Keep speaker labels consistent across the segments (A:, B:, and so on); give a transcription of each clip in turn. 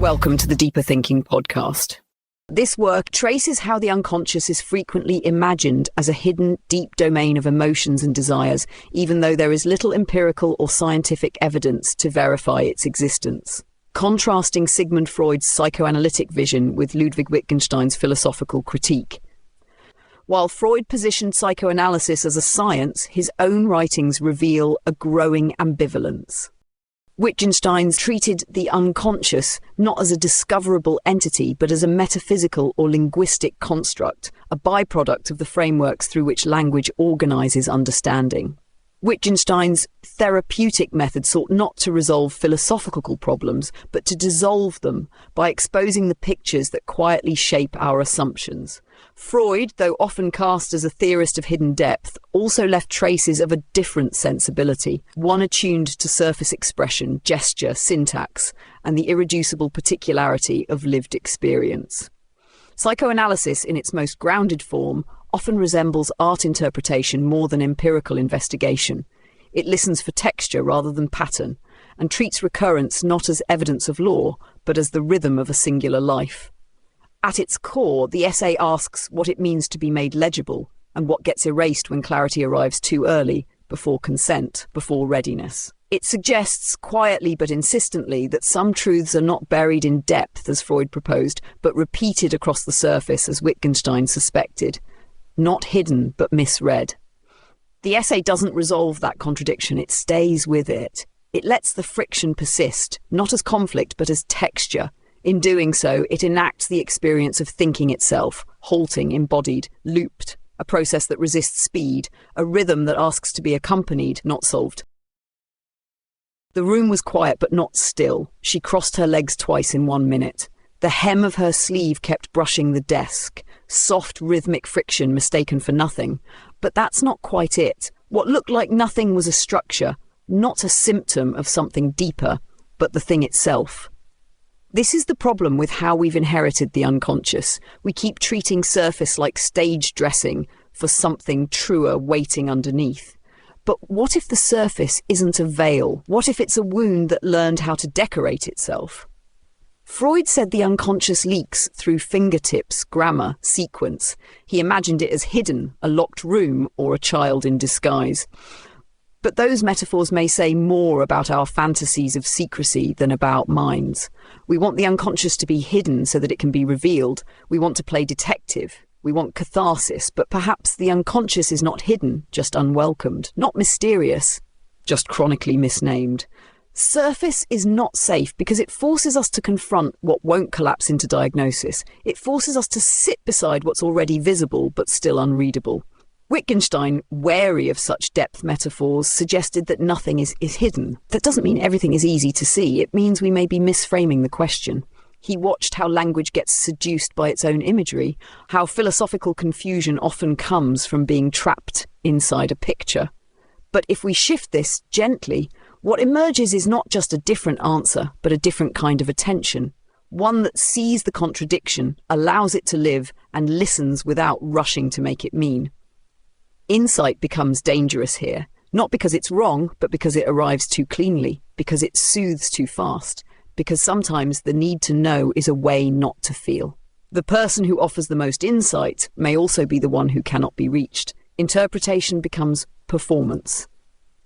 A: Welcome to the Deeper Thinking podcast. This work traces how the unconscious is frequently imagined as a hidden, deep domain of emotions and desires, even though there is little empirical or scientific evidence to verify its existence. Contrasting Sigmund Freud's psychoanalytic vision with Ludwig Wittgenstein's philosophical critique. While Freud positioned psychoanalysis as a science, his own writings reveal a growing ambivalence. Wittgenstein treated the unconscious not as a discoverable entity, but as a metaphysical or linguistic construct, a byproduct of the frameworks through which language organizes understanding. Wittgenstein's therapeutic method sought not to resolve philosophical problems, but to dissolve them by exposing the pictures that quietly shape our assumptions. Freud, though often cast as a theorist of hidden depth, also left traces of a different sensibility, one attuned to surface expression, gesture, syntax, and the irreducible particularity of lived experience. Psychoanalysis, in its most grounded form, often resembles art interpretation more than empirical investigation. It listens for texture rather than pattern, and treats recurrence not as evidence of law, but as the rhythm of a singular life. At its core, the essay asks what it means to be made legible, and what gets erased when clarity arrives too early, before consent, before readiness. It suggests, quietly but insistently, that some truths are not buried in depth, as Freud proposed, but repeated across the surface, as Wittgenstein suspected. Not hidden, but misread. The essay doesn't resolve that contradiction, it stays with it. It lets the friction persist, not as conflict, but as texture. In doing so, it enacts the experience of thinking itself, halting, embodied, looped, a process that resists speed, a rhythm that asks to be accompanied, not solved. The room was quiet but not still. She crossed her legs twice in 1 minute. The hem of her sleeve kept brushing the desk. Soft, rhythmic friction mistaken for nothing. But that's not quite it. What looked like nothing was a structure, not a symptom of something deeper, but the thing itself. This is the problem with how we've inherited the unconscious. We keep treating surface like stage dressing for something truer waiting underneath. But what if the surface isn't a veil? What if it's a wound that learned how to decorate itself? Freud said the unconscious leaks through fingertips, grammar, sequence. He imagined it as hidden, a locked room, or a child in disguise. But those metaphors may say more about our fantasies of secrecy than about minds. We want the unconscious to be hidden so that it can be revealed. We want to play detective. We want catharsis, but perhaps the unconscious is not hidden, just unwelcomed, not mysterious, just chronically misnamed. Surface is not safe because it forces us to confront what won't collapse into diagnosis. It forces us to sit beside what's already visible but still unreadable. Wittgenstein, wary of such depth metaphors, suggested that nothing is hidden. That doesn't mean everything is easy to see. It means we may be misframing the question. He watched how language gets seduced by its own imagery, how philosophical confusion often comes from being trapped inside a picture. But if we shift this gently, what emerges is not just a different answer, but a different kind of attention. One that sees the contradiction, allows it to live, and listens without rushing to make it mean. Insight becomes dangerous here, not because it's wrong, but because it arrives too cleanly, because it soothes too fast, because sometimes the need to know is a way not to feel. The person who offers the most insight may also be the one who cannot be reached. Interpretation becomes performance.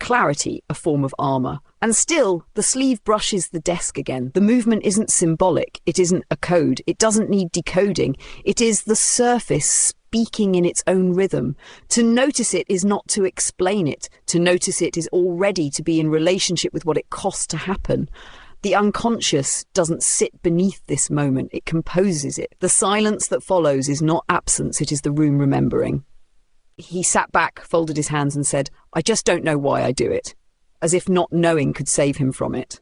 A: Clarity, a form of armor. And still, the sleeve brushes the desk again. The movement isn't symbolic. It isn't a code. It doesn't need decoding. It is the surface speaking in its own rhythm. To notice it is not to explain it. To notice it is already to be in relationship with what it costs to happen. The unconscious doesn't sit beneath this moment. It composes it. The silence that follows is not absence. It is the room remembering. He sat back, folded his hands and said, "I just don't know why I do it," as if not knowing could save him from it.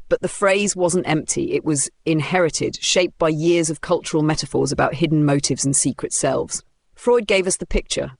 A: But the phrase wasn't empty. It was inherited, shaped by years of cultural metaphors about hidden motives and secret selves. Freud gave us the picture.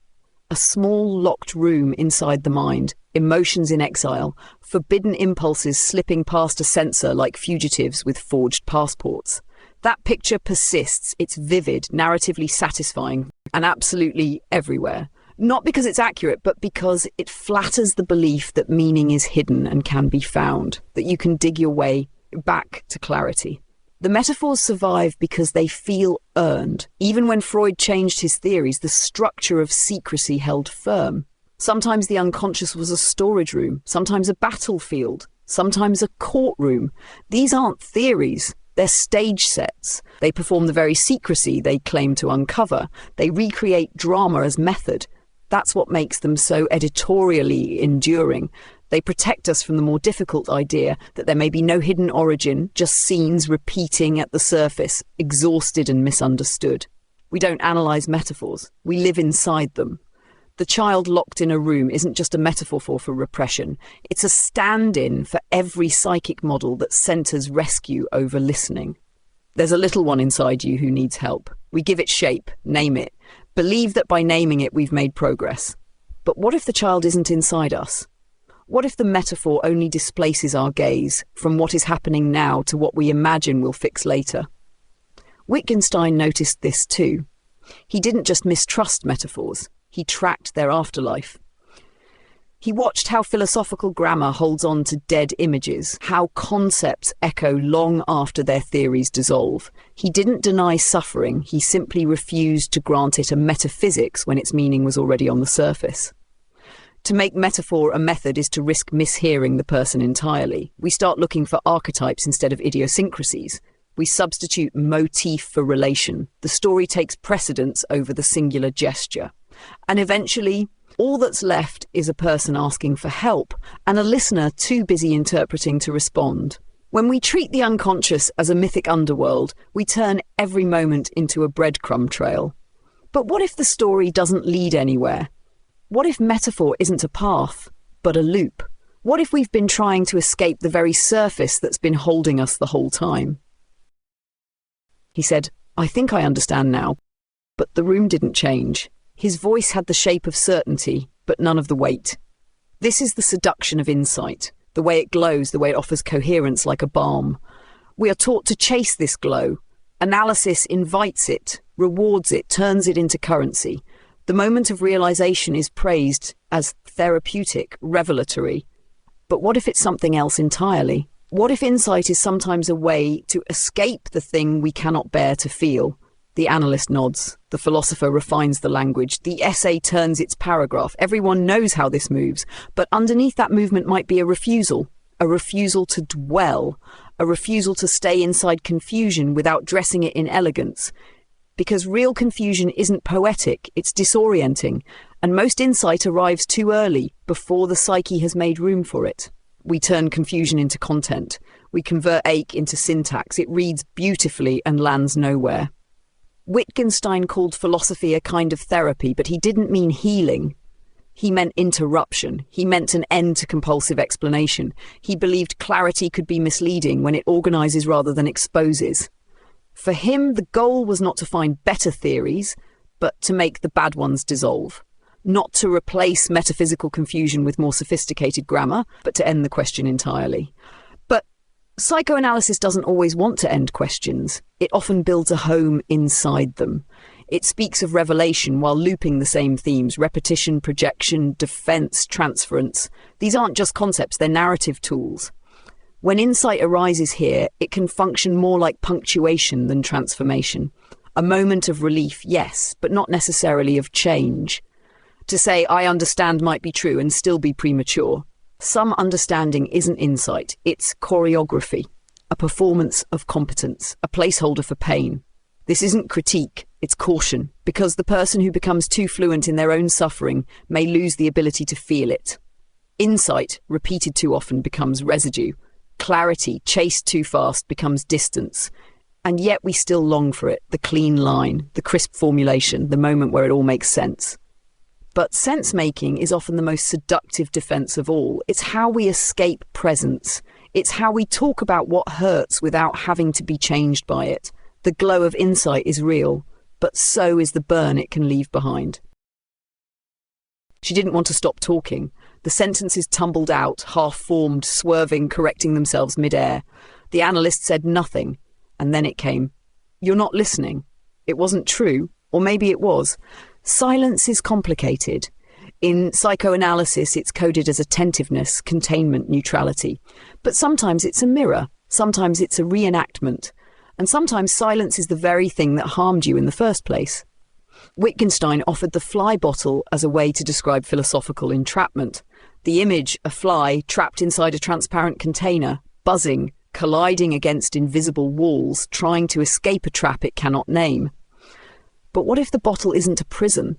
A: A small, locked room inside the mind, emotions in exile, forbidden impulses slipping past a censor like fugitives with forged passports. That picture persists. It's vivid, narratively satisfying, and absolutely everywhere. Not because it's accurate, but because it flatters the belief that meaning is hidden and can be found, that you can dig your way back to clarity. The metaphors survive because they feel earned. Even when Freud changed his theories, the structure of secrecy held firm. Sometimes the unconscious was a storage room, sometimes a battlefield, sometimes a courtroom. These aren't theories. They're stage sets. They perform the very secrecy they claim to uncover. They recreate drama as method. That's what makes them so editorially enduring. They protect us from the more difficult idea that there may be no hidden origin, just scenes repeating at the surface, exhausted and misunderstood. We don't analyse metaphors. We live inside them. The child locked in a room isn't just a metaphor for repression. It's a stand-in for every psychic model that centres rescue over listening. There's a little one inside you who needs help. We give it shape, name it, believe that by naming it we've made progress. But what if the child isn't inside us? What if the metaphor only displaces our gaze from what is happening now to what we imagine we'll fix later? Wittgenstein noticed this too. He didn't just mistrust metaphors. He tracked their afterlife. He watched how philosophical grammar holds on to dead images, how concepts echo long after their theories dissolve. He didn't deny suffering, he simply refused to grant it a metaphysics when its meaning was already on the surface. To make metaphor a method is to risk mishearing the person entirely. We start looking for archetypes instead of idiosyncrasies. We substitute motif for relation. The story takes precedence over the singular gesture. And eventually, all that's left is a person asking for help and a listener too busy interpreting to respond. When we treat the unconscious as a mythic underworld, we turn every moment into a breadcrumb trail. But what if the story doesn't lead anywhere? What if metaphor isn't a path, but a loop? What if we've been trying to escape the very surface that's been holding us the whole time? He said, "I think I understand now." But the room didn't change. His voice had the shape of certainty, but none of the weight. This is the seduction of insight, the way it glows, the way it offers coherence like a balm. We are taught to chase this glow. Analysis invites it, rewards it, turns it into currency. The moment of realization is praised as therapeutic, revelatory. But what if it's something else entirely? What if insight is sometimes a way to escape the thing we cannot bear to feel? The analyst nods. The philosopher refines the language. The essay turns its paragraph. Everyone knows how this moves. But underneath that movement might be a refusal to dwell, a refusal to stay inside confusion without dressing it in elegance. Because real confusion isn't poetic, it's disorienting. And most insight arrives too early, before the psyche has made room for it. We turn confusion into content. We convert ache into syntax. It reads beautifully and lands nowhere. Wittgenstein called philosophy a kind of therapy, but he didn't mean healing. He meant interruption. He meant an end to compulsive explanation. He believed clarity could be misleading when it organizes rather than exposes. For him, the goal was not to find better theories, but to make the bad ones dissolve. Not to replace metaphysical confusion with more sophisticated grammar, but to end the question entirely. Psychoanalysis doesn't always want to end questions. It often builds a home inside them. It speaks of revelation while looping the same themes: repetition, projection, defense, transference. These aren't just concepts, they're narrative tools. When insight arises here, it can function more like punctuation than transformation. A moment of relief, yes, but not necessarily of change. To say "I understand" might be true and still be premature. Some understanding isn't insight, it's choreography, a performance of competence, a placeholder for pain. This isn't critique, it's caution, because the person who becomes too fluent in their own suffering may lose the ability to feel it. Insight, repeated too often, becomes residue. Clarity, chased too fast, becomes distance. And yet we still long for it, the clean line, the crisp formulation, the moment where it all makes sense. But sense-making is often the most seductive defense of all. It's how we escape presence. It's how we talk about what hurts without having to be changed by it. The glow of insight is real, but so is the burn it can leave behind. She didn't want to stop talking. The sentences tumbled out, half-formed, swerving, correcting themselves mid-air. The analyst said nothing, and then it came. "You're not listening." It wasn't true, or maybe it was. Silence is complicated. In psychoanalysis, it's coded as attentiveness, containment, neutrality. But sometimes it's a mirror. Sometimes it's a reenactment. And sometimes silence is the very thing that harmed you in the first place. Wittgenstein offered the fly bottle as a way to describe philosophical entrapment. The image, a fly trapped inside a transparent container, buzzing, colliding against invisible walls, trying to escape a trap it cannot name. But what if the bottle isn't a prison?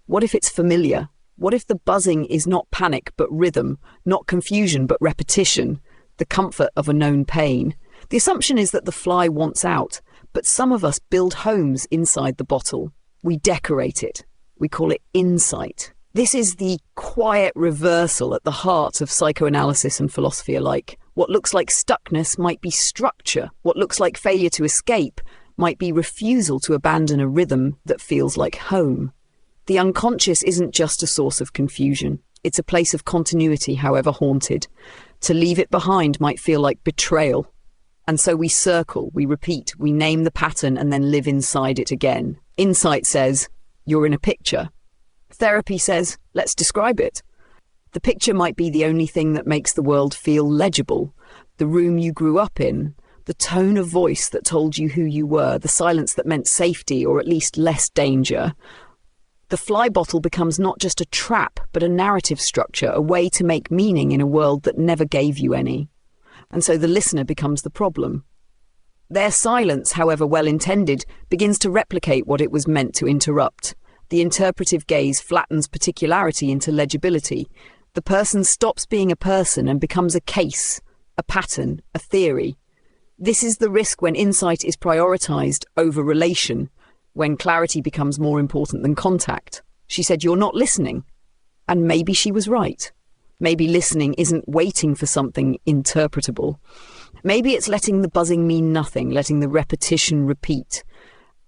A: What if it's familiar? What if the buzzing is not panic but rhythm, not confusion but repetition, the comfort of a known pain? The assumption is that the fly wants out, but some of us build homes inside the bottle. We decorate it. We call it insight. This is the quiet reversal at the heart of psychoanalysis and philosophy alike. What looks like stuckness might be structure. What looks like failure to escape might be refusal to abandon a rhythm that feels like home. The unconscious isn't just a source of confusion. It's a place of continuity, however haunted. To leave it behind might feel like betrayal. And so we circle, we repeat, we name the pattern and then live inside it again. Insight says, you're in a picture. Therapy says, let's describe it. The picture might be the only thing that makes the world feel legible. The room you grew up in, the tone of voice that told you who you were, the silence that meant safety or at least less danger. The fly bottle becomes not just a trap, but a narrative structure, a way to make meaning in a world that never gave you any. And so the listener becomes the problem. Their silence, however well-intended, begins to replicate what it was meant to interrupt. The interpretive gaze flattens particularity into legibility. The person stops being a person and becomes a case, a pattern, a theory. This is the risk when insight is prioritized over relation, when clarity becomes more important than contact. She said, "You're not listening." And maybe she was right. Maybe listening isn't waiting for something interpretable. Maybe it's letting the buzzing mean nothing, letting the repetition repeat.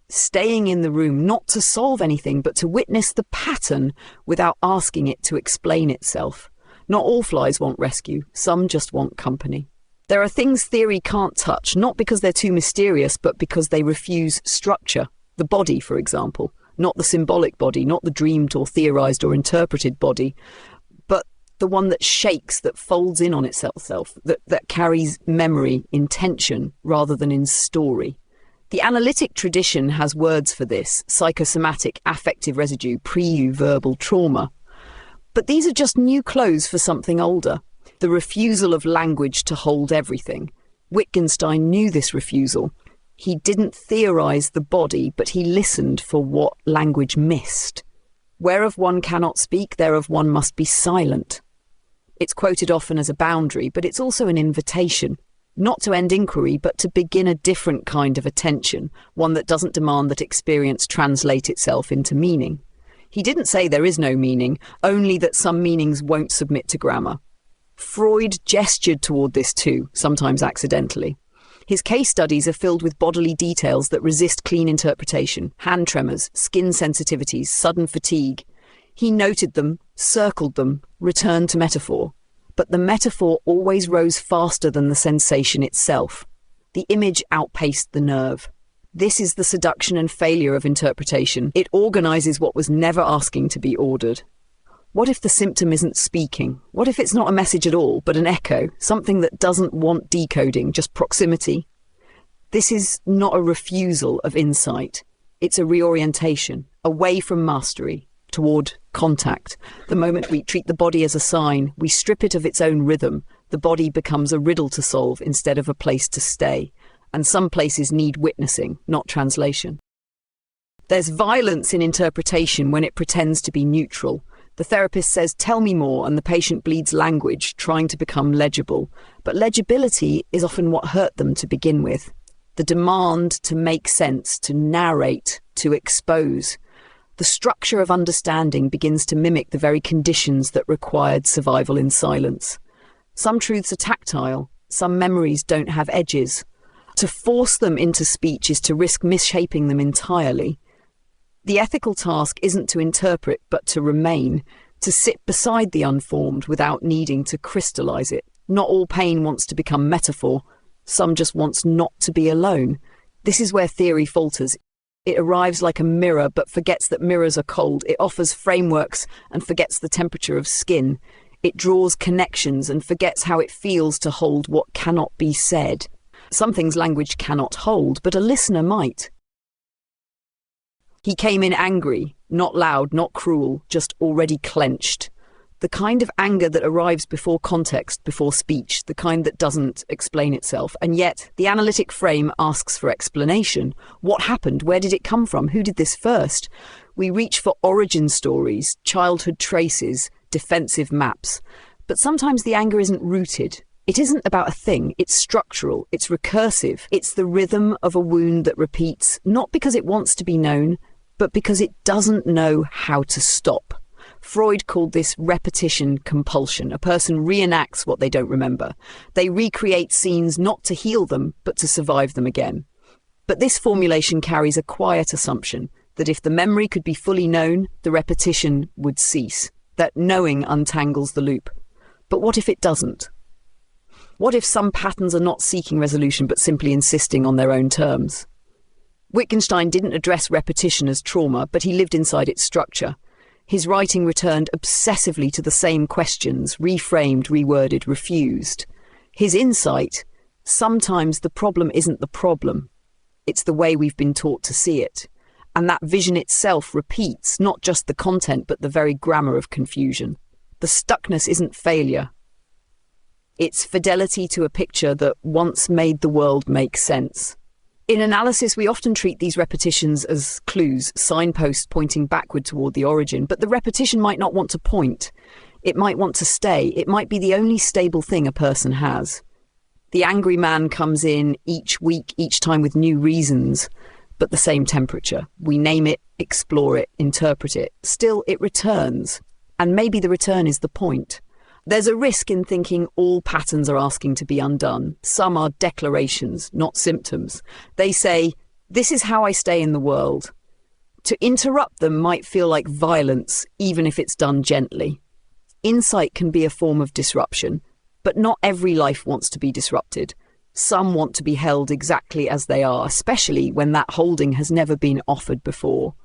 A: Staying in the room, not to solve anything, but to witness the pattern without asking it to explain itself. Not all flies want rescue. Some just want company. There are things theory can't touch, not because they're too mysterious, but because they refuse structure. The body, for example. Not the symbolic body, not the dreamed or theorized or interpreted body, but the one that shakes, that folds in on itself, that carries memory in tension rather than in story. The analytic tradition has words for this: psychosomatic, affective residue, pre-verbal trauma. But these are just new clothes for something older. The refusal of language to hold everything. Wittgenstein knew this refusal. He didn't theorize the body, but he listened for what language missed. Whereof one cannot speak, thereof one must be silent. It's quoted often as a boundary, but it's also an invitation. Not to end inquiry, but to begin a different kind of attention, one that doesn't demand that experience translate itself into meaning. He didn't say there is no meaning, only that some meanings won't submit to grammar. Freud gestured toward this too, sometimes accidentally. His case studies are filled with bodily details that resist clean interpretation: hand tremors, skin sensitivities, sudden fatigue. He noted them, circled them, returned to metaphor. But the metaphor always rose faster than the sensation itself. The image outpaced the nerve. This is the seduction and failure of interpretation. It organizes what was never asking to be ordered. What if the symptom isn't speaking? What if it's not a message at all, but an echo, something that doesn't want decoding, just proximity? This is not a refusal of insight. It's a reorientation, away from mastery, toward contact. The moment we treat the body as a sign, we strip it of its own rhythm. The body becomes a riddle to solve instead of a place to stay. And some places need witnessing, not translation. There's violence in interpretation when it pretends to be neutral. The therapist says, "Tell me more," and the patient bleeds language, trying to become legible. But legibility is often what hurt them to begin with. The demand to make sense, to narrate, to expose. The structure of understanding begins to mimic the very conditions that required survival in silence. Some truths are tactile, some memories don't have edges. To force them into speech is to risk misshaping them entirely. The ethical task isn't to interpret, but to remain, to sit beside the unformed without needing to crystallize it. Not all pain wants to become metaphor. Some just wants not to be alone. This is where theory falters. It arrives like a mirror, but forgets that mirrors are cold. It offers frameworks and forgets the temperature of skin. It draws connections and forgets how it feels to hold what cannot be said. Some things language cannot hold, but a listener might. He came in angry, not loud, not cruel, just already clenched. The kind of anger that arrives before context, before speech, the kind that doesn't explain itself. And yet, the analytic frame asks for explanation. What happened? Where did it come from? Who did this first? We reach for origin stories, childhood traces, defensive maps. But sometimes the anger isn't rooted. It isn't about a thing. It's structural. It's recursive. It's the rhythm of a wound that repeats, not because it wants to be known, but because it doesn't know how to stop. Freud called this repetition compulsion. A person reenacts what they don't remember. They recreate scenes not to heal them, but to survive them again. But this formulation carries a quiet assumption that if the memory could be fully known, the repetition would cease, that knowing untangles the loop. But what if it doesn't? What if some patterns are not seeking resolution, but simply insisting on their own terms? Wittgenstein didn't address repetition as trauma, but he lived inside its structure. His writing returned obsessively to the same questions, reframed, reworded, refused. His insight: sometimes the problem isn't the problem. It's the way we've been taught to see it. And that vision itself repeats not just the content, but the very grammar of confusion. The stuckness isn't failure. It's fidelity to a picture that once made the world make sense. In analysis, we often treat these repetitions as clues, signposts pointing backward toward the origin, but the repetition might not want to point. It might want to stay. It might be the only stable thing a person has. The angry man comes in each week, each time with new reasons, but the same temperature. We name it, explore it, interpret it. Still, it returns. And maybe the return is the point. There's a risk in thinking all patterns are asking to be undone. Some are declarations, not symptoms. They say, this is how I stay in the world. To interrupt them might feel like violence, even if it's done gently. Insight can be a form of disruption, but not every life wants to be disrupted. Some want to be held exactly as they are, especially when that holding has never been offered before.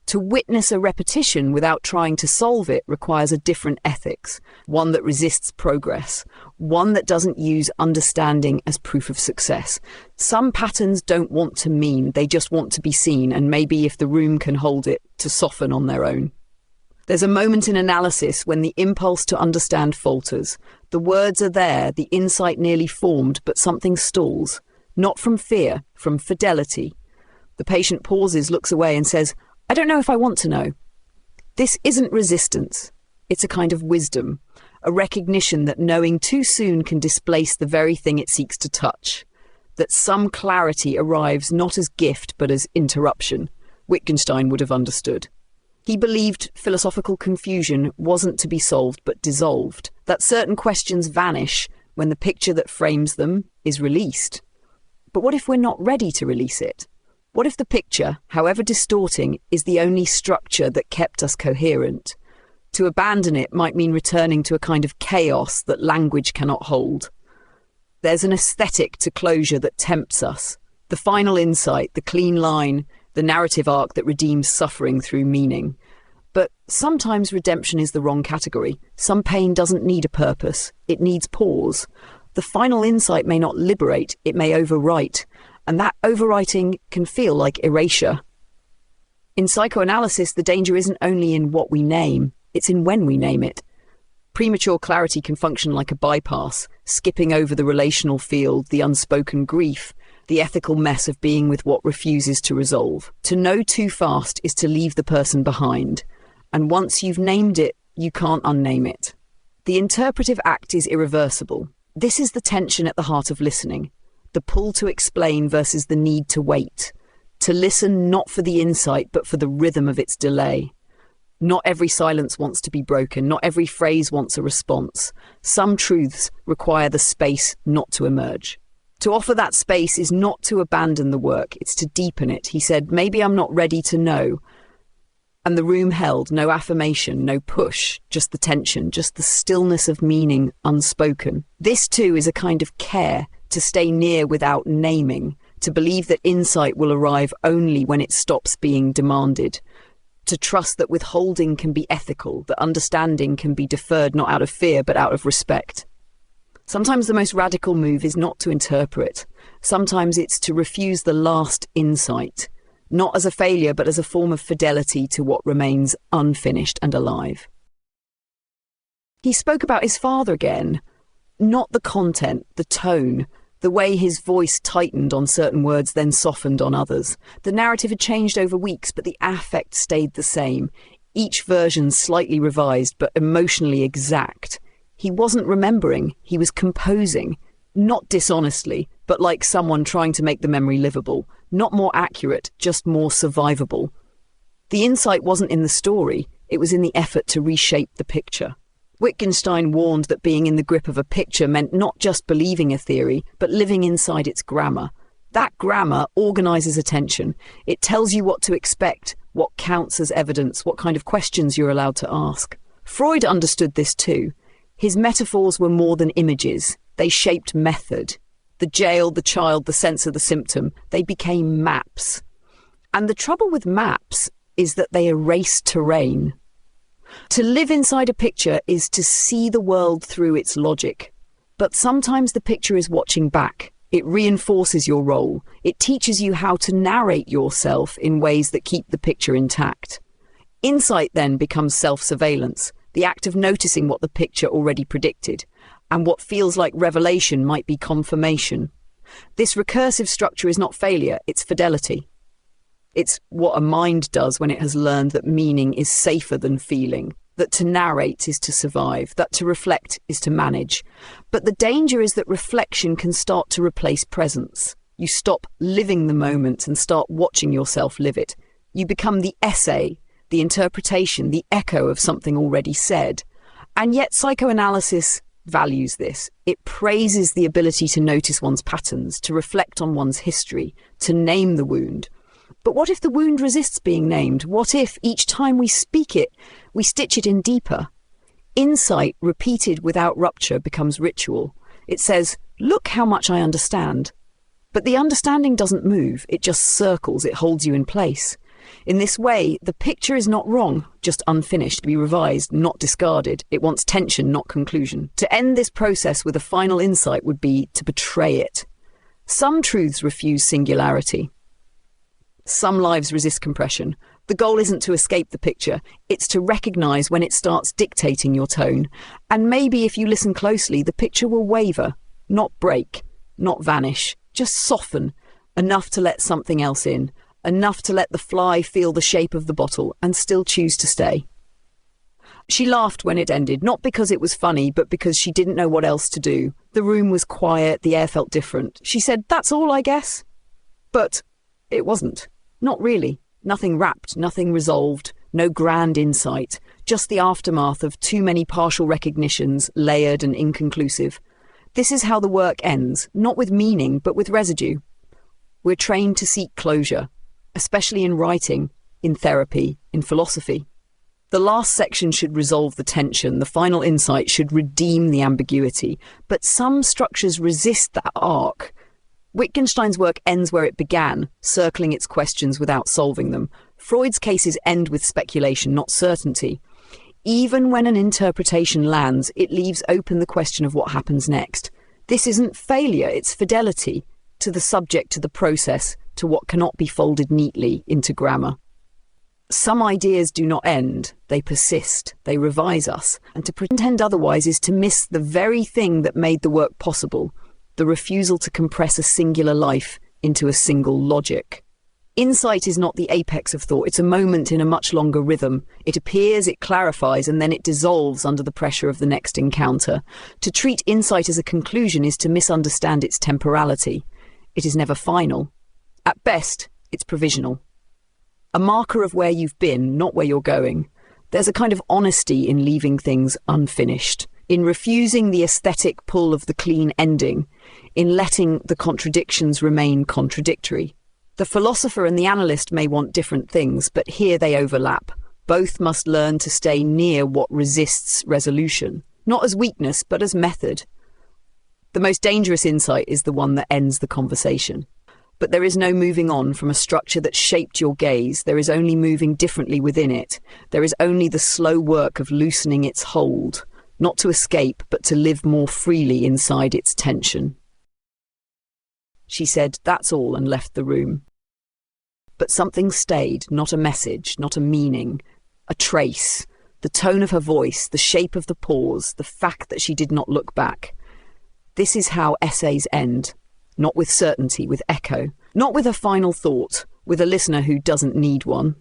A: To witness a repetition without trying to solve it requires a different ethics, one that resists progress, one that doesn't use understanding as proof of success. Some patterns don't want to mean, they just want to be seen, and maybe if the room can hold it, to soften on their own. There's a moment in analysis when the impulse to understand falters. The words are there, the insight nearly formed, but something stalls. Not from fear, from fidelity. The patient pauses, looks away and says, I don't know if I want to know. This isn't resistance. It's a kind of wisdom, a recognition that knowing too soon can displace the very thing it seeks to touch, that some clarity arrives not as gift but as interruption. Wittgenstein would have understood. He believed philosophical confusion wasn't to be solved but dissolved, that certain questions vanish when the picture that frames them is released. But what if we're not ready to release it? What if the picture, however distorting, is the only structure that kept us coherent? To abandon it might mean returning to a kind of chaos that language cannot hold. There's an aesthetic to closure that tempts us. The final insight, the clean line, the narrative arc that redeems suffering through meaning. But sometimes redemption is the wrong category. Some pain doesn't need a purpose. It needs pause. The final insight may not liberate, it may overwrite. And that overwriting can feel like erasure. In psychoanalysis, the danger isn't only in what we name, it's in when we name it. Premature clarity can function like a bypass, skipping over the relational field, the unspoken grief, the ethical mess of being with what refuses to resolve. To know too fast is to leave the person behind. And once you've named it, you can't unname it. The interpretive act is irreversible. This is the tension at the heart of listening. The pull to explain versus the need to wait. To listen not for the insight, but for the rhythm of its delay. Not every silence wants to be broken. Not every phrase wants a response. Some truths require the space not to emerge. To offer that space is not to abandon the work, it's to deepen it. He said, maybe I'm not ready to know. And the room held no affirmation, no push, just the tension, just the stillness of meaning unspoken. This too is a kind of care, to stay near without naming, to believe that insight will arrive only when it stops being demanded, to trust that withholding can be ethical, that understanding can be deferred not out of fear but out of respect. Sometimes the most radical move is not to interpret. Sometimes it's to refuse the last insight, not as a failure, but as a form of fidelity to what remains unfinished and alive. He spoke about his father again, not the content, the tone, the way his voice tightened on certain words, then softened on others. The narrative had changed over weeks, but the affect stayed the same. Each version slightly revised, but emotionally exact. He wasn't remembering, he was composing, not dishonestly, but like someone trying to make the memory livable, not more accurate, just more survivable. The insight wasn't in the story, it was in the effort to reshape the picture. Wittgenstein warned that being in the grip of a picture meant not just believing a theory, but living inside its grammar. That grammar organizes attention. It tells you what to expect, what counts as evidence, what kind of questions you're allowed to ask. Freud understood this too. His metaphors were more than images. They shaped method. The jail, the child, the sensor, the symptom, they became maps. And the trouble with maps is that they erase terrain. To live inside a picture is to see the world through its logic. But sometimes the picture is watching back. It reinforces your role. It teaches you how to narrate yourself in ways that keep the picture intact. Insight then becomes self-surveillance, the act of noticing what the picture already predicted, and what feels like revelation might be confirmation. This recursive structure is not failure, it's fidelity. It's what a mind does when it has learned that meaning is safer than feeling, that to narrate is to survive, that to reflect is to manage. But the danger is that reflection can start to replace presence. You stop living the moment and start watching yourself live it. You become the essay, the interpretation, the echo of something already said. And yet psychoanalysis values this. It praises the ability to notice one's patterns, to reflect on one's history, to name the wound. But what if the wound resists being named? What if, each time we speak it, we stitch it in deeper? Insight, repeated without rupture, becomes ritual. It says, look how much I understand. But the understanding doesn't move, it just circles, it holds you in place. In this way, the picture is not wrong, just unfinished, to be revised, not discarded. It wants tension, not conclusion. To end this process with a final insight would be to betray it. Some truths refuse singularity. Some lives resist compression. The goal isn't to escape the picture, it's to recognize when it starts dictating your tone. And maybe if you listen closely, the picture will waver, not break, not vanish, just soften, enough to let something else in, enough to let the fly feel the shape of the bottle and still choose to stay. She laughed when it ended, not because it was funny, but because she didn't know what else to do. The room was quiet, the air felt different. She said, "That's all, I guess." But it wasn't. Not really. Nothing wrapped, nothing resolved, no grand insight, just the aftermath of too many partial recognitions, layered and inconclusive. This is how the work ends, not with meaning, but with residue. We're trained to seek closure, especially in writing, in therapy, in philosophy. The last section should resolve the tension, the final insight should redeem the ambiguity, but some structures resist that arc. Wittgenstein's work ends where it began, circling its questions without solving them. Freud's cases end with speculation, not certainty. Even when an interpretation lands, it leaves open the question of what happens next. This isn't failure, it's fidelity to the subject, to the process, to what cannot be folded neatly into grammar. Some ideas do not end, they persist, they revise us, and to pretend otherwise is to miss the very thing that made the work possible. The refusal to compress a singular life into a single logic. Insight is not the apex of thought, it's a moment in a much longer rhythm. It appears, it clarifies, and then it dissolves under the pressure of the next encounter. To treat insight as a conclusion is to misunderstand its temporality. It is never final. At best, it's provisional. A marker of where you've been, not where you're going. There's a kind of honesty in leaving things unfinished, in refusing the aesthetic pull of the clean ending, in letting the contradictions remain contradictory. The philosopher and the analyst may want different things, but here they overlap. Both must learn to stay near what resists resolution, not as weakness, but as method. The most dangerous insight is the one that ends the conversation. But there is no moving on from a structure that shaped your gaze. There is only moving differently within it. There is only the slow work of loosening its hold. not to escape, but to live more freely inside its tension. She said, "That's all," and left the room. But something stayed, not a message, not a meaning, a trace, the tone of her voice, the shape of the pause, the fact that she did not look back. This is how essays end, not with certainty, with echo, not with a final thought, with a listener who doesn't need one.